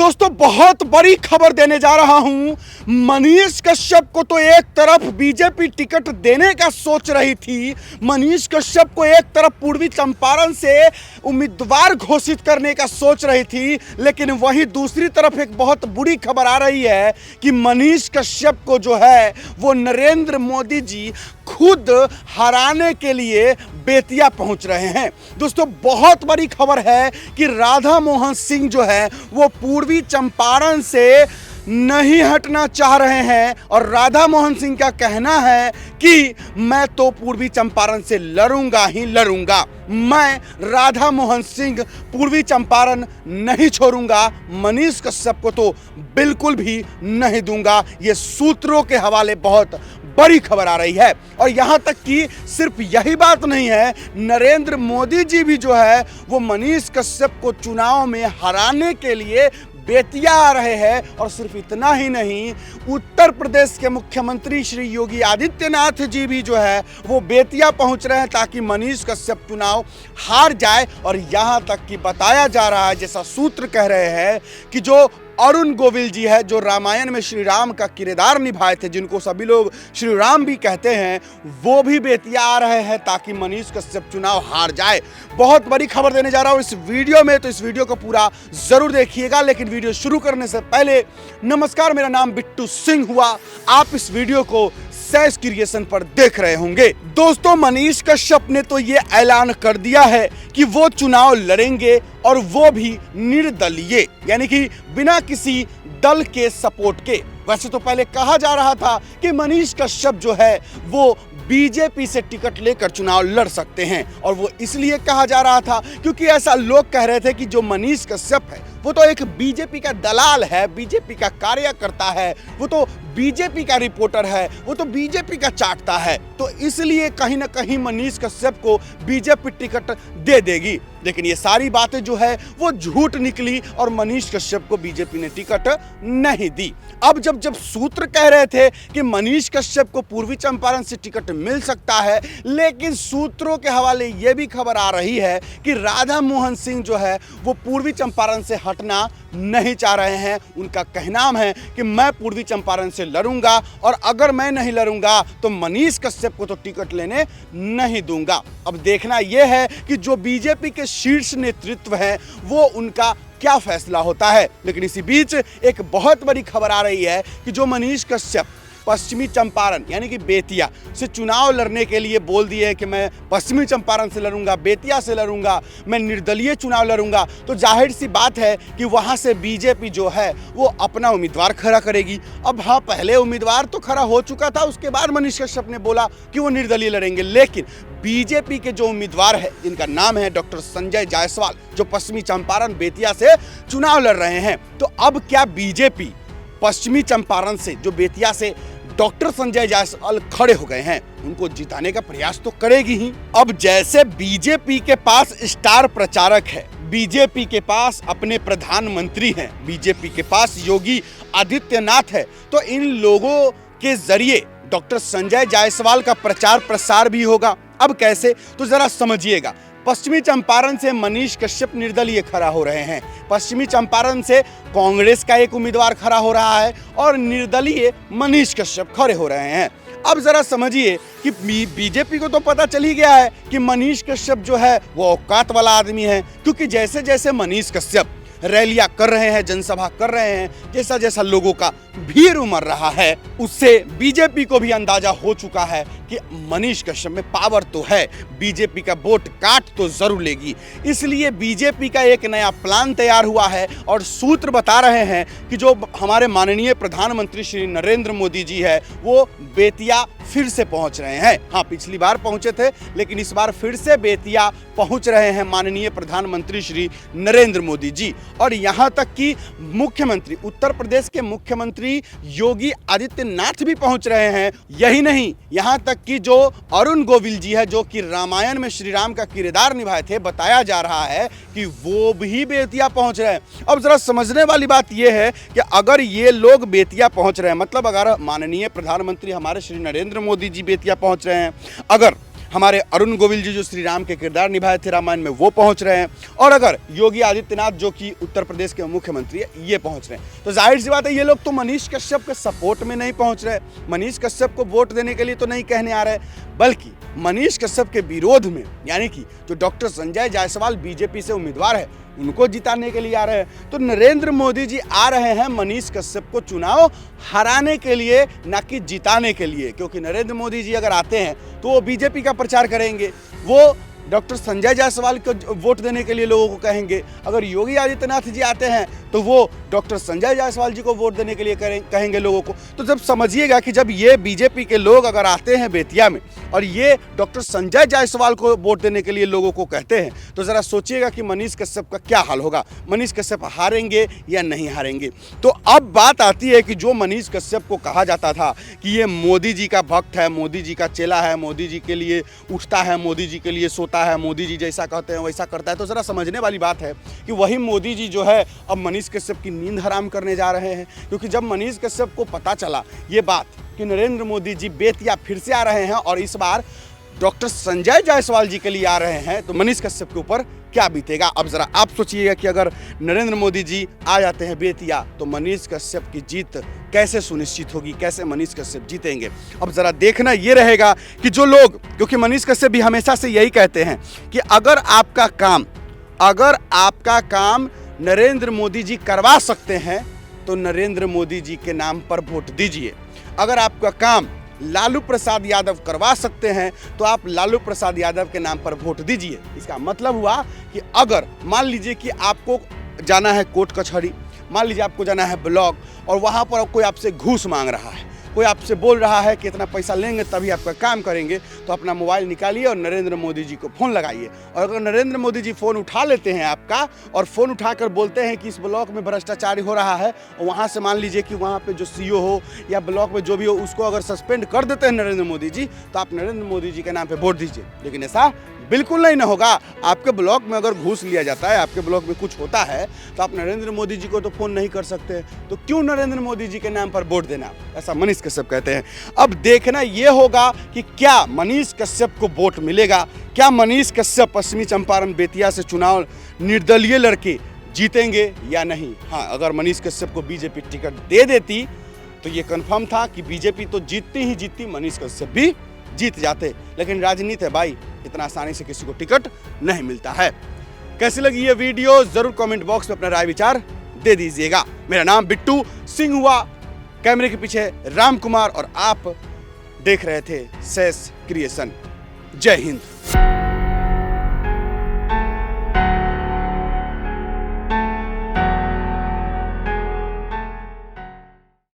दोस्तों बहुत बड़ी खबर देने जा रहा हूं। मनीष कश्यप को तो एक तरफ बीजेपी टिकट देने का सोच रही थी, मनीष कश्यप को एक तरफ पूर्वी चंपारण से उम्मीदवार घोषित करने का सोच रही थी, लेकिन वहीं दूसरी तरफ एक बहुत बुरी खबर आ रही है कि मनीष कश्यप को जो है वो नरेंद्र मोदी जी खुद हराने के लिए बेतिया पहुंच रहे हैं। दोस्तों बहुत बड़ी खबर है कि राधा मोहन सिंह जो है वो पूर्वी चंपारण से नहीं हटना चाह रहे हैं और राधा मोहन सिंह का कहना है कि मैं तो पूर्वी चंपारण से लड़ूंगा ही लड़ूंगा, मैं राधा मोहन सिंह पूर्वी चंपारण नहीं छोड़ूंगा, मनीष कश्यप को तो बिल्कुल भी नहीं दूंगा। ये सूत्रों के हवाले बहुत बड़ी खबर आ रही है। और यहां तक कि सिर्फ यही बात नहीं है, नरेंद्र मोदी जी भी जो है वो मनीष कश्यप को चुनाव में हराने के लिए बेतिया आ रहे हैं। और सिर्फ इतना ही नहीं, उत्तर प्रदेश के मुख्यमंत्री श्री योगी आदित्यनाथ जी भी जो है वो बेतिया पहुंच रहे हैं ताकि मनीष कश्यप चुनाव हार जाए। और यहां तक कि बताया जा रहा है, जैसा सूत्र कह रहे हैं, कि जो अरुण गोविल जी है, जो रामायण में श्री राम का किरदार निभाए थे, जिनको सभी लोग श्री राम भी कहते हैं, वो भी बेतिया आ रहे हैं ताकि मनीष कश्यप चुनाव हार जाए। बहुत बड़ी खबर देने जा रहा हूं इस वीडियो में, तो इस वीडियो को पूरा जरूर देखिएगा। लेकिन वीडियो शुरू करने से पहले नमस्कार, मेरा नाम बिट्टू सिंह हुआ। आप इस वीडियो को सैस क्रिएशन पर देख रहे होंगे। दोस्तों मनीष कश्यप ने तो ये ऐलान कर दिया है कि वो चुनाव लड़ेंगे और वो भी निर्दलीय, यानी कि बिना किसी दल के सपोर्ट के। वैसे तो पहले कहा जा रहा था कि मनीष कश्यप जो है वो बीजेपी से टिकट लेकर चुनाव लड़ सकते हैं, और वो इसलिए कहा जा रहा था क्योंकि ऐसा लोग कह रहे थे कि जो मनीष कश्यप है वो तो एक बीजेपी का दलाल है, बीजेपी का कार्यकर्ता है, वो तो बीजेपी का रिपोर्टर है, वो तो बीजेपी का चाटता है, तो इसलिए कहीं ना कहीं मनीष कश्यप को बीजेपी टिकट दे देगी। लेकिन ये सारी बातें जो है वो झूठ निकली और मनीष कश्यप को बीजेपी ने टिकट नहीं दी। अब जब सूत्र कह रहे थे कि मनीष कश्यप को पूर्वी चंपारण से टिकट मिल सकता है, लेकिन सूत्रों के हवाले ये भी खबर आ रही है कि राधा मोहन सिंह जो है वो पूर्वी चंपारण से हटना नहीं चाह रहे हैं। उनका कहना है कि मैं पूर्वी चंपारण से लड़ूंगा और अगर मैं नहीं लड़ूंगा तो मनीष कश्यप को तो टिकट लेने नहीं दूंगा। अब देखना यह है कि जो बीजेपी के शीर्ष नेतृत्व है वो उनका क्या फैसला होता है। लेकिन इसी बीच एक बहुत बड़ी खबर आ रही है कि जो मनीष कश्यप पश्चिमी चंपारण यानी कि बेतिया से चुनाव लड़ने के लिए बोल दिए है कि मैं पश्चिमी चंपारण से लड़ूंगा, बेतिया से लड़ूंगा, मैं निर्दलीय चुनाव लड़ूंगा, तो जाहिर सी बात है कि वहां से बीजेपी जो है वो अपना उम्मीदवार खड़ा करेगी। अब हाँ, पहले उम्मीदवार तो खड़ा हो चुका था, उसके बाद मनीष कश्यप ने बोला कि वो निर्दलीय लड़ेंगे, लेकिन बीजेपी के जो उम्मीदवार है जिनका नाम है डॉक्टर संजय जायसवाल, जो पश्चिमी चंपारण बेतिया से चुनाव लड़ रहे हैं, तो अब क्या बीजेपी पश्चिमी चंपारण से जो बेतिया से डॉक्टर संजय जायसवाल खड़े हो गए हैं उनको जिताने का प्रयास तो करेगी ही। अब जैसे बीजेपी के पास स्टार प्रचारक है, बीजेपी के पास अपने प्रधानमंत्री हैं, बीजेपी के पास योगी आदित्यनाथ है, तो इन लोगों के जरिए डॉक्टर संजय जायसवाल का प्रचार प्रसार भी होगा। अब कैसे, तो जरा समझिएगा। पश्चिमी चंपारण से मनीष कश्यप निर्दलीय खड़ा हो रहे हैं, पश्चिमी चंपारण से कांग्रेस का एक उम्मीदवार खड़ा हो रहा है और निर्दलीय मनीष कश्यप खड़े हो रहे हैं। अब जरा समझिए कि बीजेपी को तो पता चल ही गया है कि मनीष कश्यप जो है वो औकात वाला आदमी है, क्योंकि जैसे जैसे मनीष कश्यप रैलियां कर रहे हैं, जनसभा कर रहे हैं, जैसा जैसा लोगों का भीड़ उमड़ रहा है, उससे बीजेपी को भी अंदाजा हो चुका है कि मनीष कश्यप में पावर तो है, बीजेपी का वोट काट तो जरूर लेगी। इसलिए बीजेपी का एक नया प्लान तैयार हुआ है और सूत्र बता रहे हैं कि जो हमारे माननीय प्रधानमंत्री श्री नरेंद्र मोदी जी है वो बेतिया फिर से पहुंच रहे हैं। हाँ, पिछली बार पहुंचे थे, लेकिन इस बार फिर से बेतिया पहुंच रहे हैं माननीय प्रधानमंत्री श्री नरेंद्र मोदी जी। और यहां तक कि मुख्यमंत्री, उत्तर प्रदेश के मुख्यमंत्री योगी आदित्यनाथ भी पहुंच रहे हैं। यही नहीं, यहां तक कि जो अरुण गोविल जी है, जो कि रामायण में श्री राम का किरदार निभाए थे, बताया जा रहा है कि वो भी बेतिया पहुंच रहे हैं। अब जरा समझने वाली बात यह है कि अगर ये लोग बेतिया पहुंच रहे हैं, मतलब अगर माननीय प्रधानमंत्री हमारे श्री नरेंद्र मोदी जी बेतिया पहुंच रहे हैं, अगर हमारे अरुण गोविल जी जो श्री राम के किरदार निभाए थे रामायण में, वो पहुंच रहे हैं, और अगर योगी आदित्यनाथ जो कि उत्तर प्रदेश के मुख्यमंत्री है, ये पहुंच रहे हैं, तो जाहिर सी बात है ये लोग तो मनीष कश्यप के सपोर्ट में नहीं पहुंच रहे, मनीष कश्यप को वोट देने के लिए तो नहीं कहने आ रहे, बल्कि मनीष कश्यप के विरोध में, यानी कि जो डॉक्टर संजय जायसवाल बीजेपी से उम्मीदवार है उनको जिताने के लिए आ रहे हैं। तो नरेंद्र मोदी जी आ रहे हैं मनीष कश्यप को चुनाव हराने के लिए, ना कि जिताने के लिए, क्योंकि नरेंद्र मोदी जी अगर आते हैं तो वो बीजेपी का प्रचार करेंगे, वो डॉक्टर संजय जायसवाल को वोट देने के लिए लोगों को कहेंगे। अगर योगी आदित्यनाथ जी आते हैं तो वो डॉक्टर संजय जायसवाल जी को वोट देने के लिए कहेंगे लोगों को। तो जब समझिएगा कि जब ये बीजेपी के लोग अगर आते हैं बेतिया में और ये डॉक्टर संजय जायसवाल को वोट देने के लिए लोगों को कहते हैं, तो ज़रा सोचिएगा कि मनीष कश्यप का क्या हाल होगा। मनीष कश्यप हारेंगे या नहीं हारेंगे। तो अब बात आती है कि जो मनीष कश्यप को कहा जाता था कि ये मोदी जी का भक्त है, मोदी जी का चेला है, मोदी जी के लिए उठता है, मोदी जी के लिए सोता है, मोदी जी जैसा कहते हैं वैसा करता है, तो ज़रा समझने वाली बात है कि वही मोदी जी जो है अब मनीष कश्यप की नींद हराम करने जा रहे हैं। क्योंकि जब मनीष कश्यप को पता चला ये बात कि नरेंद्र मोदी जी बेतिया फिर से आ रहे हैं और इस बार डॉक्टर संजय जायसवाल जी के लिए आ रहे हैं, तो मनीष कश्यप के ऊपर क्या बीतेगा। अब जरा आप सोचिएगा कि अगर नरेंद्र मोदी जी आ जाते हैं बेतिया तो मनीष कश्यप की जीत कैसे सुनिश्चित होगी, कैसे मनीष कश्यप जीतेंगे। अब जरा देखना ये रहेगा कि जो लोग, क्योंकि मनीष कश्यप भी हमेशा से यही कहते हैं कि अगर आपका काम नरेंद्र मोदी जी करवा सकते हैं तो नरेंद्र मोदी जी के नाम पर वोट दीजिए। अगर आपका काम लालू प्रसाद यादव करवा सकते हैं तो आप लालू प्रसाद यादव के नाम पर वोट दीजिए। इसका मतलब हुआ कि अगर मान लीजिए कि आपको जाना है कोर्ट कचहरी, मान लीजिए आपको जाना है ब्लॉक और वहाँ पर कोई आपसे घूस मांग रहा है, कोई आपसे बोल रहा है कि इतना पैसा लेंगे तभी आपका काम करेंगे, तो अपना मोबाइल निकालिए और नरेंद्र मोदी जी को फ़ोन लगाइए। और अगर नरेंद्र मोदी जी फ़ोन उठा लेते हैं आपका और फ़ोन उठाकर बोलते हैं कि इस ब्लॉक में भ्रष्टाचार हो रहा है, और वहाँ से मान लीजिए कि वहाँ पे जो सीईओ हो या ब्लॉक में जो भी हो उसको अगर सस्पेंड कर देते हैं नरेंद्र मोदी जी, तो आप नरेंद्र मोदी जी के नाम पर वोट दीजिए। लेकिन ऐसा बिल्कुल नहीं होगा। आपके ब्लॉक में अगर घूस लिया जाता है, आपके ब्लॉक में कुछ होता है, तो आप नरेंद्र मोदी जी को तो फ़ोन नहीं कर सकते, तो क्यों नरेंद्र मोदी जी के नाम पर वोट देना, ऐसा मनीष कश्यप कहते हैं। अब देखना ये होगा कि क्या मनीष कश्यप को वोट मिलेगा, क्या मनीष कश्यप पश्चिमी चंपारण बेतिया से चुनाव निर्दलीय लड़के जीतेंगे या नहीं। हाँ, अगर मनीष कश्यप को बीजेपी टिकट दे देती तो ये कन्फर्म था कि बीजेपी तो जीतती ही जीतती, मनीष कश्यप भी जीत जाते। लेकिन राजनीति है भाई, इतना आसानी से किसी को टिकट नहीं मिलता है। कैसी लगी ये वीडियो जरूर कमेंट बॉक्स में अपना राय विचार दे दीजिएगा। मेरा नाम बिट्टू सिंह हुआ, कैमरे के पीछे राम कुमार, और आप देख रहे थे सेस क्रिएशन। जय हिंद।